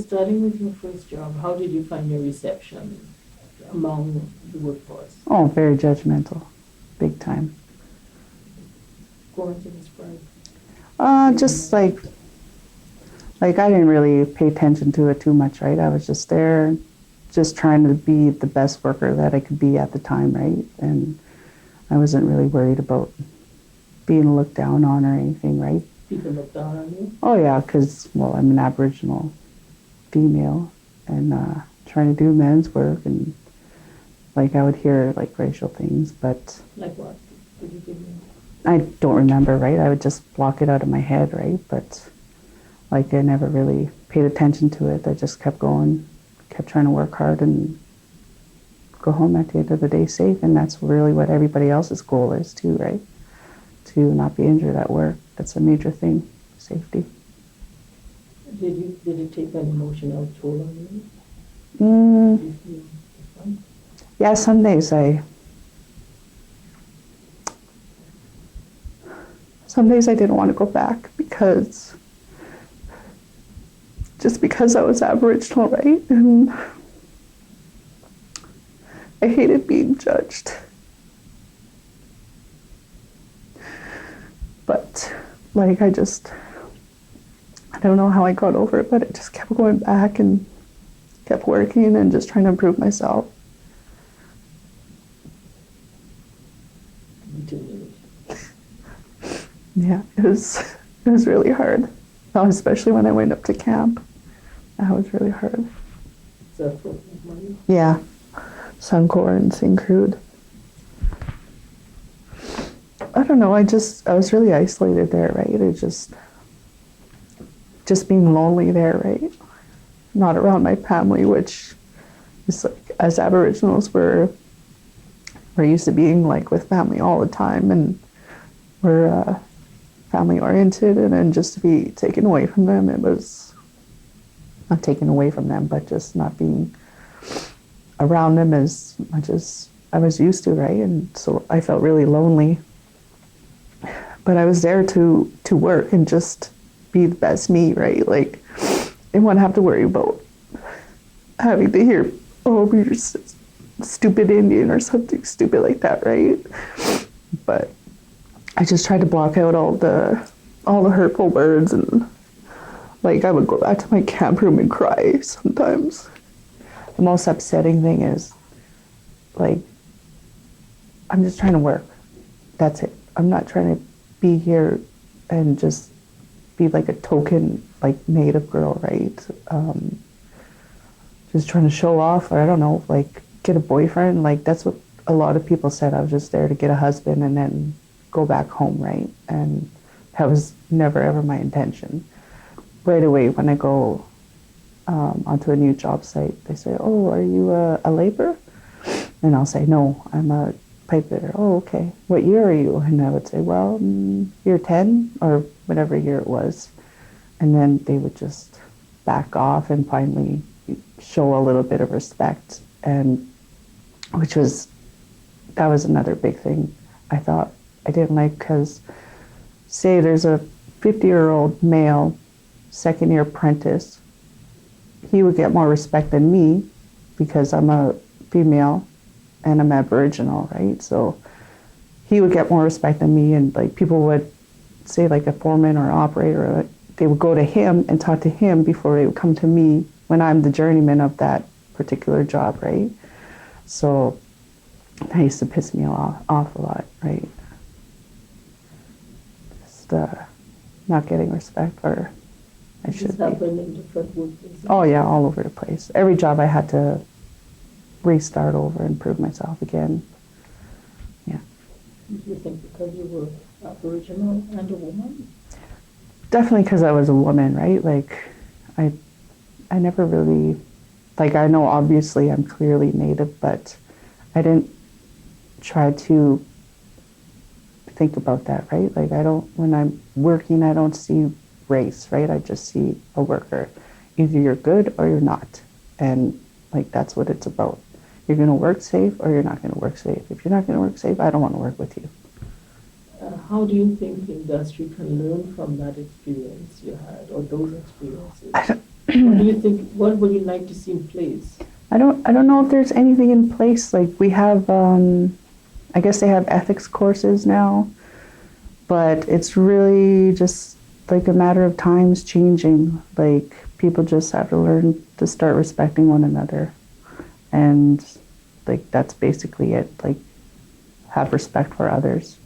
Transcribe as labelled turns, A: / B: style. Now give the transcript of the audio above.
A: Starting with your first job, how did you find your reception among the workforce?
B: Oh, very judgmental, big time.
A: Go on to describe.
B: Just like I didn't really pay attention to it too much, right? I was just there, just trying to be the best worker that I could be at the time, right? And I wasn't really worried about being looked down on or anything, right?
A: People look down on you?
B: Oh yeah, because, well, I'm an Aboriginal female and trying to do men's work, and like I would hear like racial things, but
A: Like what? Could you give me?
B: I don't remember, right? I would just block it out of my head, right? But like I never really paid attention to it. I just kept going, kept trying to work hard and go home at the end of the day safe, and that's really what everybody else's goal is too, right? To not be injured at work. That's a major thing, safety.
A: Did it take an emotional toll on you?
B: Mm,
A: Did you
B: yeah, some days I didn't want to go back because I was Aboriginal, right? And I hated being judged. But like I don't know how I got over it, but I just kept going back and kept working and just trying to improve myself. Yeah, it was really hard. Especially when I went up to camp. That was really hard.
A: Is that for money?
B: Yeah, Suncor and Syncrude. I don't know, I was really isolated there, right? It just being lonely there, right? Not around my family, which is like, as Aboriginals, we're used to being like with family all the time, and we're family oriented, and then just to be taken away from them, it was not taken away from them, but just not being around them as much as I was used to, right? And so I felt really lonely. But I was there to work and just be the best me, right? Like, I didn't want to have to worry about having to hear, oh, you're stupid Indian or something stupid like that, right? But I just tried to block out all the hurtful words, and like I would go back to my camp room and cry sometimes. The most upsetting thing is, like, I'm just trying to work. That's it. I'm not trying to be here and just be like a token, like, native girl, right? Just trying to show off, or I don't know, like, get a boyfriend. Like, that's what a lot of people said. I was just there to get a husband and then go back home, right? And that was never ever my intention. Right away when I go onto a new job site, they say, oh, are you a laborer? And I'll say, no, I'm a pipefitter. Oh, okay. What year are you? And I would say, well, year 10 or whatever year it was. And then they would just back off and finally show a little bit of respect. And that was another big thing I thought I didn't like, because say there's a 50-year-old male second-year apprentice, he would get more respect than me because I'm a female and I'm Aboriginal, right? So he would get more respect than me, and like people would say, like a foreman or operator, they would go to him and talk to him before they would come to me when I'm the journeyman of that particular job, right? So that used to piss me off a lot, right? Just not getting respect, or I should
A: This happened in different workplaces?
B: Oh yeah, all over the place. Every job I had to restart over and prove myself again. Yeah.
A: Do you think because you were Aboriginal and a woman?
B: Definitely because I was a woman, right? Like, I never really, like, I know obviously I'm clearly Native, but I didn't try to think about that, right? Like, when I'm working, I don't see race, right? I just see a worker. Either you're good or you're not. And like, that's what it's about. You're going to work safe or you're not going to work safe. If you're not going to work safe, I don't want to work with you.
A: How do you think the industry can learn from that experience you had, or those experiences? What do you think, what would you like to see in place?
B: I don't know if there's anything in place. Like we have, I guess they have ethics courses now, but it's really just like a matter of times changing. Like people just have to learn to start respecting one another, and like that's basically it. Like have respect for others.